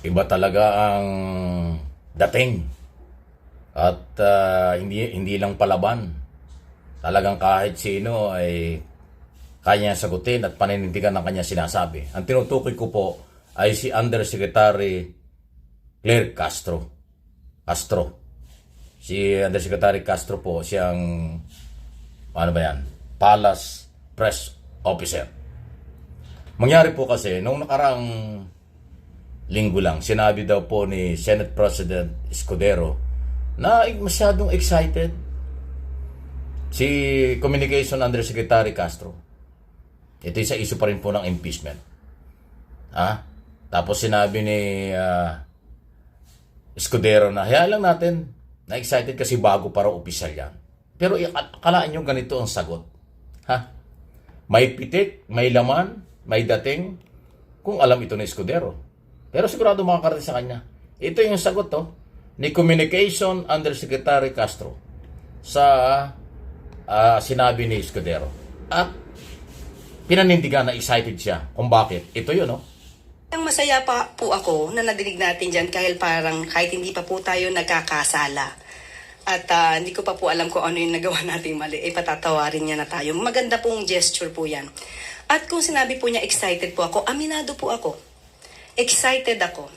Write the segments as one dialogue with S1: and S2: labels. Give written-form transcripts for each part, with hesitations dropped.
S1: Iba talaga ang dating at hindi lang palaban. Talagang kahit sino ay kanya sagutin at paninindigan ng kanya sinasabi. Ang tinutukoy ko po ay si Undersecretary Claire Castro. Si Undersecretary Castro po, siyang, ano ba yan? Palace Press Officer. Mangyari po kasi, nung nakaraang linggo lang, sinabi daw po ni Senate President Escudero na masyadong excited si Communication Undersecretary Castro. Ito sa issue pa rin po ng impeachment. Tapos sinabi ni Escudero na hayaan lang natin na excited kasi bago para opisyal yan. Pero akalaan nyo ganito ang sagot. May pitik, may laman, may dating, kung alam ito ni Escudero. Pero sigurado makakarating sa kanya. Ito yung sagot ni Communication Undersecretary Castro sa sinabi ni Escudero. At pinanindigan na excited siya kung bakit. Ito yun,
S2: Ang masaya pa po ako na nadinig natin dyan kahit hindi pa po tayo nagkakasala. At hindi ko pa po alam kung ano yung nagawa natin mali. Patatawarin niya na tayo. Maganda pong gesture po yan. At kung sinabi po niya excited po ako, aminado po ako. Excited ako.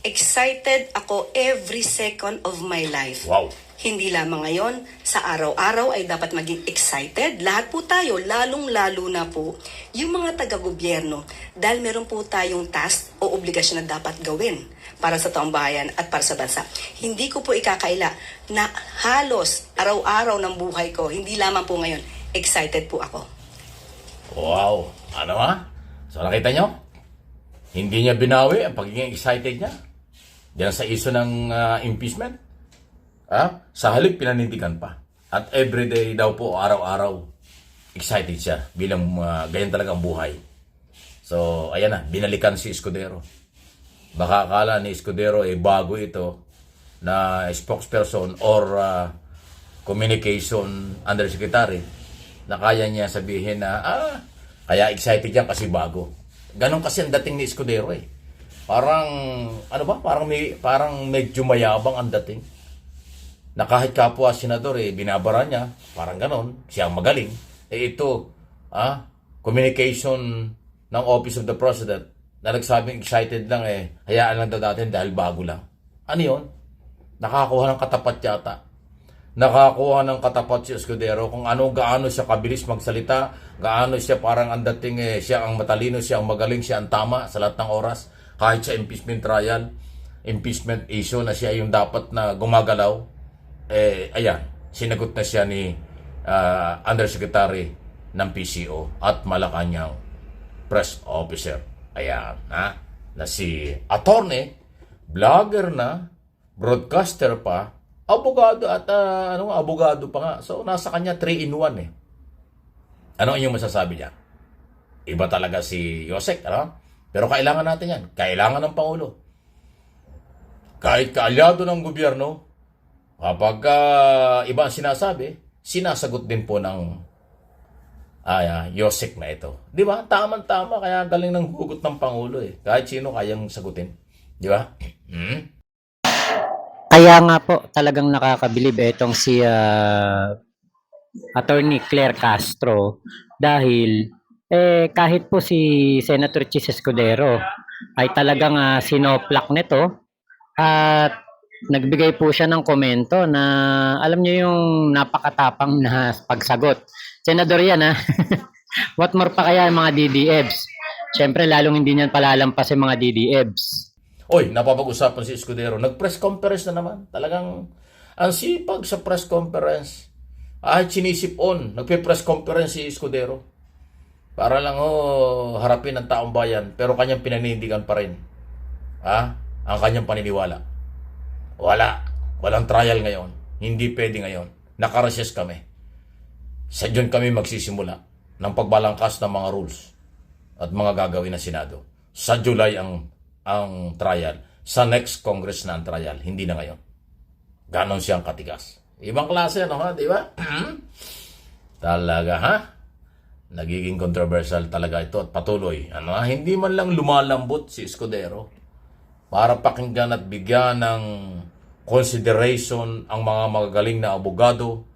S2: Excited ako every second of my life.
S1: Wow.
S2: Hindi lamang ngayon, sa araw-araw ay dapat maging excited. Lahat po tayo, lalong-lalo na po yung mga taga-gobyerno dahil meron po tayong task o obligasyon na dapat gawin para sa taong bayan at para sa bansa. Hindi ko po ikakaila na halos araw-araw ng buhay ko, hindi lamang po ngayon, excited po ako.
S1: Wow. Ano So nakita nyo? Hindi niya binawi ang pagiging excited niya. Diyan sa issue ng impeachment. Sa halip pinanindigan pa. At everyday daw po, araw-araw, excited siya bilang ganyan talaga ang buhay. So, ayan na, binalikan si Escudero. Baka akala ni Escudero bago ito na spokesperson or communication undersecretary na kaya niya sabihin na kaya excited yan kasi bago. Ganon kasi ang dating ni Escudero Parang, parang medyo mayabang ang dating. Na kahit kapwa senador binabara niya, parang ganon, siya magaling. Ito, communication ng Office of the President na nagsabing excited lang hayaan lang daw natin dahil bago lang. Ano yun? Nakakuha ng katapat yata. Nakakuha ng katapat si Escudero kung gaano siya kabilis magsalita, gaano siya parang ang dating siya ang matalino, siya ang magaling, siya ang tama sa lahat ng oras. Kahit sa impeachment trial, impeachment issue na siya yung dapat na gumagalaw, ayan, sinagot na siya ni Undersecretary ng PCO at Malacanang Press Officer. Ayan, na si attorney, vlogger na, broadcaster pa, abogado at abogado pa nga. So, nasa kanya 3-in-1 Ano ang inyong masasabi niya? Iba talaga si Yosek, Pero kailangan natin yan. Kailangan ng Pangulo. Kahit kaalyado ng gobyerno, kapag iba ang sinasabi, sinasagot din po ng Yosek na ito. Di ba? Tama-tama. Kaya galing ng hugot ng Pangulo Kahit sino kayang sagutin. Di ba?
S3: Kaya nga po talagang nakakabilib itong si Attorney Claire Castro dahil kahit po si Senator Chis Escudero ay talagang sinoplak nito at nagbigay po siya ng komento na alam niyo yung napakatapang na pagsagot. Senador yan What more pa kaya ang mga DDEBs? Siyempre lalong hindi niyan palalampas yung mga DDEBs.
S1: Oy, napapag-usapan si Escudero. Nag-press conference na naman. Talagang ang sipag sa press conference. Sinisip-on. Nagpe-press conference si Escudero. Para lang harapin ang taong bayan. Pero kanyang pinanindigan pa rin. Ang kanyang paniniwala. Walang trial ngayon. Hindi pwede ngayon. Nakareses kami. Sa June kami magsisimula ng pagbalangkas ng mga rules at mga gagawin ng Senado. Sa July ang trial. Sa next Congress na ang trial. Hindi na ngayon. Ganon siyang katigas. Ibang klase di ba? Talaga nagiging controversial talaga ito at patuloy. Hindi man lang lumalambot si Escudero. para pakinggan at bigyan ng consideration ang mga magagaling na abogado,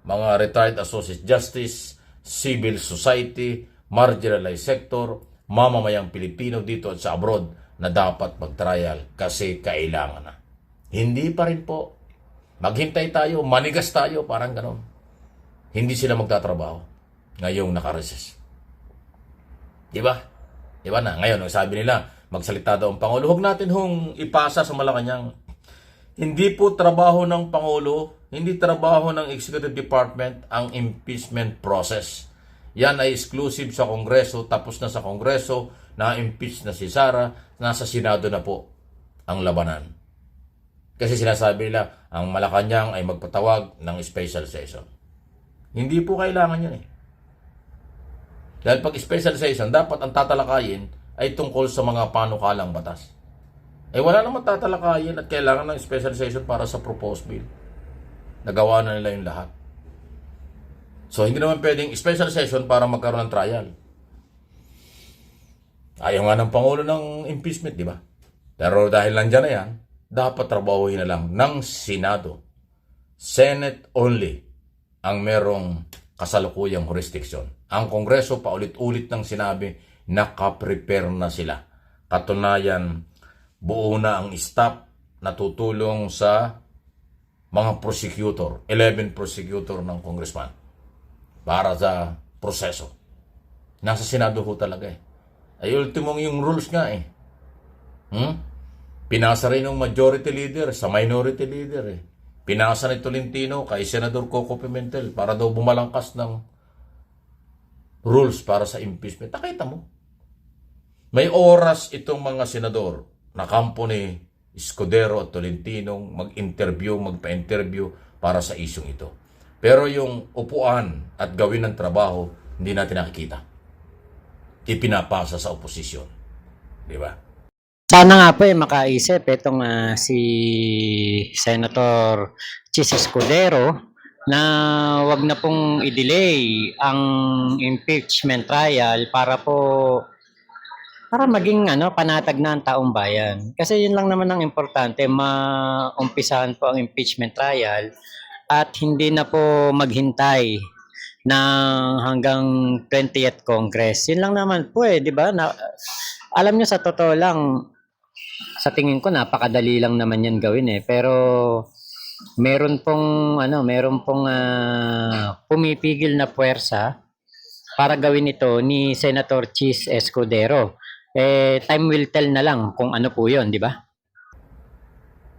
S1: mga retired associate justice, civil society, marginalized sector, mamamayang Pilipino dito at sa abroad na dapat mag-trial kasi kailangan na. Hindi pa rin po. Maghintay tayo, manigas tayo, parang ganon. Hindi sila magtatrabaho ngayong nakareses. Diba? Diba na? Ngayon, ang sabi nila, magsalita daw ang Pangulo. Huwag natin ipasa sa Malacanang. Hindi po trabaho ng Pangulo, hindi trabaho ng Executive Department ang impeachment process. Yan ay exclusive sa Kongreso, tapos na sa Kongreso, na-impeach na si Sara, nasa Senado na po ang labanan. Kasi sinasabi nila, ang Malacanang ay magpatawag ng special session. Hindi po kailangan yun eh. Dahil pag special session, dapat ang tatalakayin ay tungkol sa mga panukalang batas. Eh wala namang tatalakayin at kailangan ng special session para sa proposed bill. Nagawa na nila yung lahat. So hindi naman pwedeng special session para magkaroon ng trial. Ayaw nga ng Pangulo ng impeachment, di ba? Pero dahil nandiyan na yan, dapat trabahuhin na lang ng Senado. Senate only ang merong kasalukuyang jurisdiction. Ang Kongreso paulit-ulit ng sinabi, nakaprepare na sila. Katunayan, buo na ang staff na tutulong sa mga prosecutor, 11 prosecutor ng congressman para sa proseso. Nasa Senado ho talaga eh. Ay ultimong yung rules nga eh. Pinasa rin ng majority leader sa minority leader eh. Pinasa ni Tolentino kay Senador Coco Pimentel para daw bumalangkas ng rules para sa impeachment. Nakita mo? May oras itong mga senador na kampo ni Escudero at Tolentino mag-interview, magpa-interview para sa isyong ito. Pero yung upuan at gawin ng trabaho, hindi natin nakikita. Ipinapasa sa oposisyon. Di ba?
S3: Sana nga po makaisip itong si Senator Chis Escudero na wag na pong i-delay ang impeachment trial para maging panatag na ang taong bayan. Kasi yun lang naman ang importante, maumpisahan po ang impeachment trial at hindi na po maghintay ng hanggang 20th Congress. Yun lang naman po di ba? Alam nyo sa totoo lang, sa tingin ko napakadali lang naman yan gawin pero meron pong pumipigil na puwersa para gawin ito ni Senator Chis Escudero. Time will tell na lang kung ano po 'yon, di ba?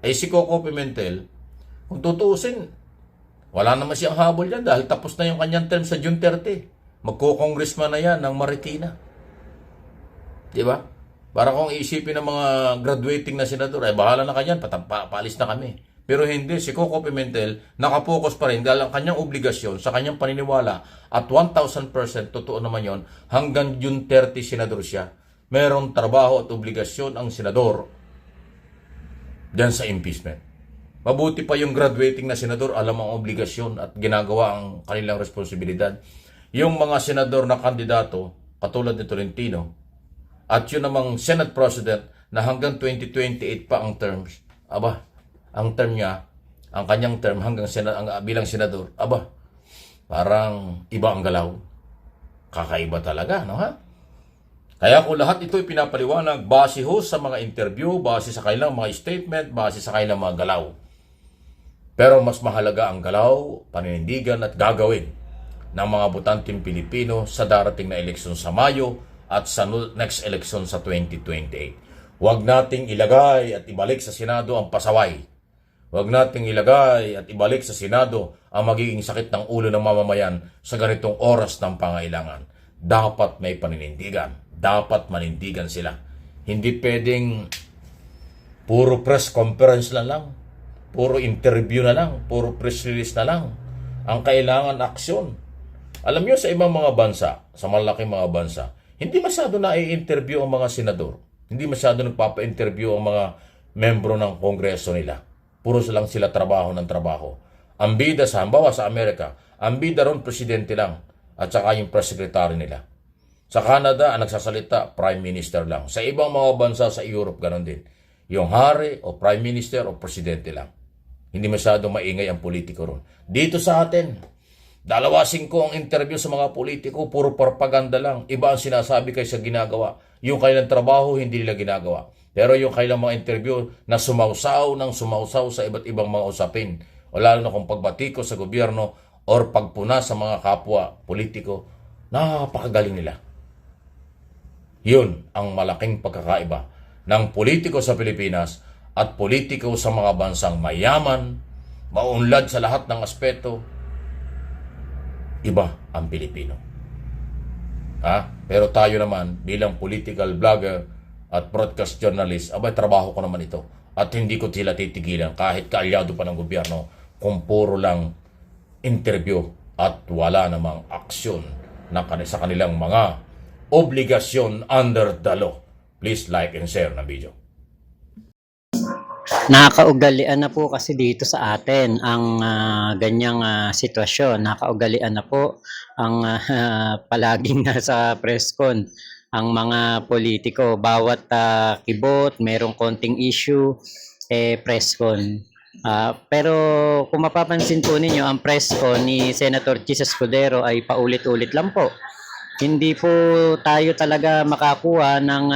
S1: Si Coco Pimentel, kung tutuusin, wala naman siyang habol yan dahil tapos na yung kanyang term sa June 30. Magko-congressman na yan ng Marikina. Di ba? Para kung iisipin ng mga graduating na senador, bahala na kanyan, paalis na kami. Pero hindi, si Coco Pimentel, nakapokus pa rin dahil ang kanyang obligasyon sa kanyang paniniwala at 1,000% totoo naman yon, hanggang June 30 senador siya. Merong trabaho at obligasyon ang senador dyan sa impeachment. Mabuti pa yung graduating na senador, alam ang obligasyon at ginagawa ang kanilang responsibilidad. Yung mga senador na kandidato, katulad ni Tolentino, at yun namang Senate President na hanggang 2028 pa ang terms. Ang term niya, ang kanyang term hanggang bilang senador, parang iba ang galaw. Kakaiba talaga, no ha? Kaya kung lahat ito pinapaliwanag, base ho sa mga interview, base sa kailang mga statement, base sa kailang mga galaw. Pero mas mahalaga ang galaw, paninindigan at gagawin ng mga botanteng Pilipino sa darating na eleksyon sa Mayo at sa next election sa 2028. Huwag nating ilagay at ibalik sa Senado ang pasaway. Huwag nating ilagay at ibalik sa Senado ang magiging sakit ng ulo ng mamamayan sa ganitong oras ng pangailangan. Dapat may paninindigan. Dapat manindigan sila. Hindi pwedeng puro press conference na lang. Puro interview na lang. Puro press release na lang. Ang kailangan aksyon. Alam niyo sa ibang mga bansa, sa malaking mga bansa, hindi masyado na i-interview ang mga senador. Hindi masyado nagpapa-interview ang mga membro ng kongreso nila. Puro lang sila trabaho ng trabaho. Ang bida halimbawa sa Amerika, ang bida ron presidente lang at saka yung press secretary nila. Sa Canada, ang nagsasalita, prime minister lang. Sa ibang mga bansa sa Europe, ganon din. yung hari o prime minister o presidente lang. Hindi masyadong maingay ang politiko ron. Dito sa atin, 2.5 ang interview sa mga politiko, puro propaganda lang. Iba ang sinasabi kaysa ginagawa. Yung kailang trabaho, hindi nila ginagawa. Pero yung kailang mga interview na sumausaw sa iba't ibang mga usapin, o lalo na kung pagbatiko sa gobyerno or pagpuna sa mga kapwa politiko, napakagaling nila. Yun ang malaking pagkakaiba ng politiko sa Pilipinas at politiko sa mga bansang mayaman, maunlad sa lahat ng aspeto. Iba ang Pilipino. Pero tayo naman bilang political blogger at broadcast journalist, trabaho ko naman ito. At hindi ko sila titigilan kahit kaalyado pa ng gobyerno kung puro lang interview at wala namang aksyon sa kanilang mga obligasyon under the law. Please like and share na video.
S3: Nakakaugalian na po kasi dito sa atin ang ganyang sitwasyon. Nakakaugalian na po ang palaging nasa presscon ang mga politiko. Bawat kibot, merong konting issue, presscon. Pero kung mapapansin po ninyo, ang presscon ni Senator Chis Escudero ay paulit-ulit lang po. Hindi po tayo talaga makakuha ng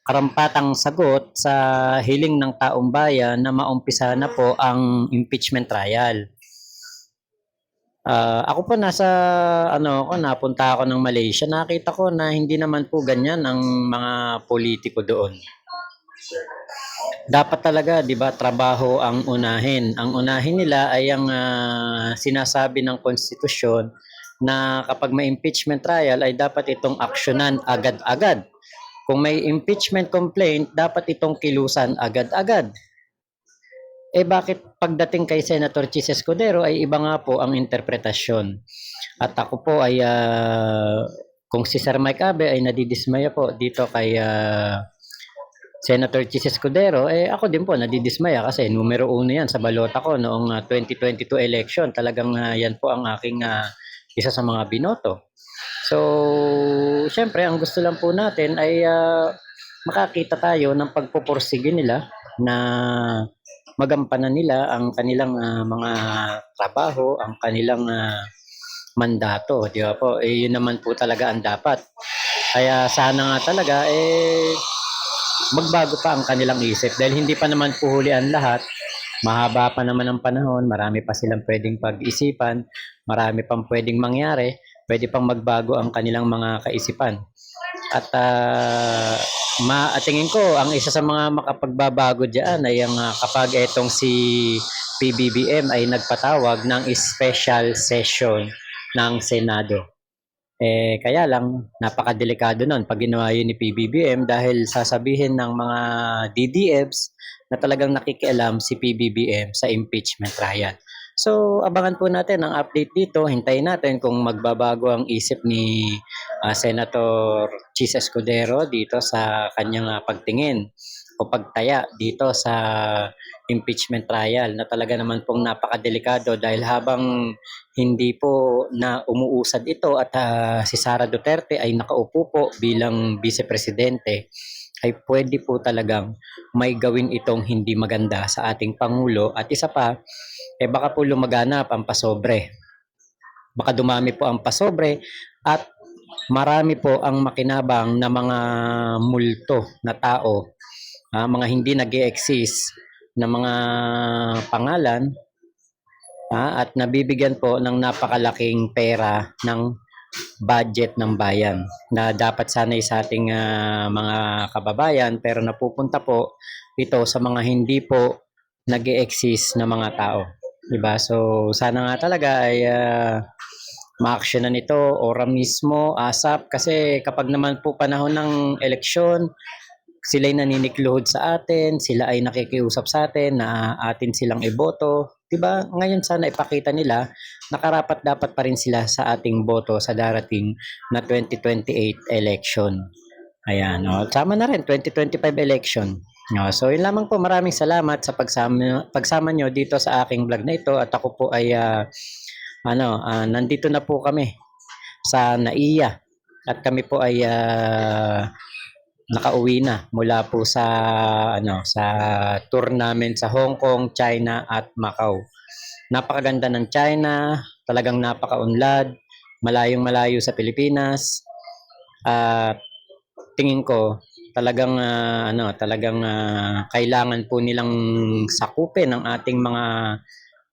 S3: karampatang sagot sa hiling ng taong bayan na maumpisa na po ang impeachment trial. Ako po napunta ako ng Malaysia, nakita ko na hindi naman po ganyan ang mga politiko doon. Dapat talaga, 'di ba, trabaho ang unahin. Ang unahin nila ay ang sinasabi ng konstitusyon na kapag may impeachment trial ay dapat itong aksyonan agad-agad. Kung may impeachment complaint, dapat itong kilusan agad-agad. Bakit pagdating kay Senator Chis Escudero ay iba nga po ang interpretasyon? At ako po ay, kung si Sir Mike Abe ay nadidismaya po dito kay Senator Chis Escudero, ako din po nadidismaya kasi numero 1 yan sa balota ko noong 2022 election. Talagang yan po ang aking isa sa mga binoto. So, syempre, ang gusto lang po natin ay makakita tayo ng pagpupursige nila na magampanan nila ang kanilang mga trabaho, ang kanilang mandato, di ba po? Yun naman po talaga ang dapat. Kaya sana nga talaga, magbago pa ang kanilang isip dahil hindi pa naman po huli ang lahat. Mahaba pa naman ang panahon, marami pa silang pwedeng pag-isipan, marami pang pwedeng mangyari, pwede pang magbago ang kanilang mga kaisipan. At tingin ko, ang isa sa mga makapagbabago dyan ay ang kapag etong si PBBM ay nagpatawag ng special session ng Senado. Kaya lang, napakadelikado nun pag ginawa yun ni PBBM dahil sasabihin ng mga DDFs na talagang nakikialam si PBBM sa impeachment trial. So, abangan po natin ang update dito. Hintayin natin kung magbabago ang isip ni Senator Chis Escudero dito sa kanyang pagtingin o pagtaya dito sa impeachment trial na talaga naman pong napakadelikado dahil habang hindi po na umuusad ito at si Sara Duterte ay nakaupo po bilang vice-presidente, ay pwede po talagang may gawin itong hindi maganda sa ating Pangulo at isa pa, baka po lumaganap ang pasobre. Baka dumami po ang pasobre at marami po ang makinabang na mga multo na tao, mga hindi nag-e-exist na mga pangalan at nabibigyan po ng napakalaking pera ng budget ng bayan na dapat sanay sa ating mga kababayan pero napupunta po ito sa mga hindi po nag-e-exist na mga tao. Diba? So sana nga talaga ay ma-actionan ito ora mismo, ASAP kasi kapag naman po panahon ng eleksyon, sila'y naninikluhod sa atin, sila ay nakikiusap sa atin na atin silang iboto. Diba? Ngayon sana ipakita nila na karapat dapat pa rin sila sa ating boto sa darating na 2028 election. Ayan, sama na rin 2025 election. So yun lamang po, maraming salamat sa pagsama nyo dito sa aking vlog na ito at ako po ay nandito na po kami sa NAIA at kami po ay nakauwi na mula po sa sa tour namin sa Hong Kong, China at Macau. Napakaganda ng China, talagang napakaunlad, malayong-malayo sa Pilipinas. At tingin ko talagang kailangan po nilang sakupin ang ating mga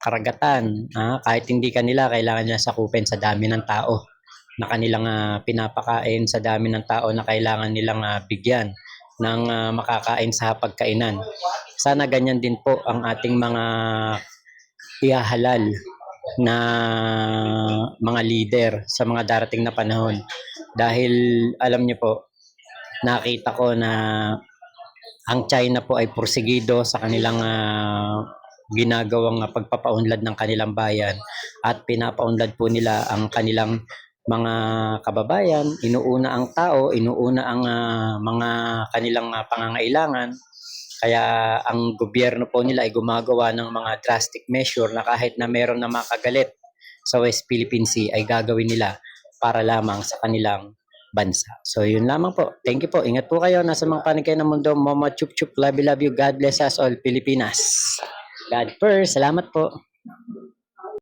S3: karagatan. Kahit hindi kanila, kailangan nila sakupin sa dami ng tao na kanilang pinapakain, sa dami ng tao na kailangan nilang bigyan ng makakain sa hapagkainan. Sana ganyan din po ang ating mga ihahalal na mga leader sa mga darating na panahon. Dahil alam niyo po, nakita ko na ang China po ay porsigido sa kanilang ginagawang pagpapaunlad ng kanilang bayan at pinapaunlad po nila ang kanilang mga kababayan, inuuna ang tao, inuuna ang mga kanilang pangangailangan. Kaya ang gobyerno po nila ay gumagawa ng mga drastic measure na kahit na meron na makagalit sa West Philippine Sea ay gagawin nila para lamang sa kanilang bansa. So yun lamang po. Thank you po. Ingat po kayo. Nasa mga panig kayo ng mundo. Mama chup chup. Love you, love you. God bless us all, Pilipinas. God first. Salamat po.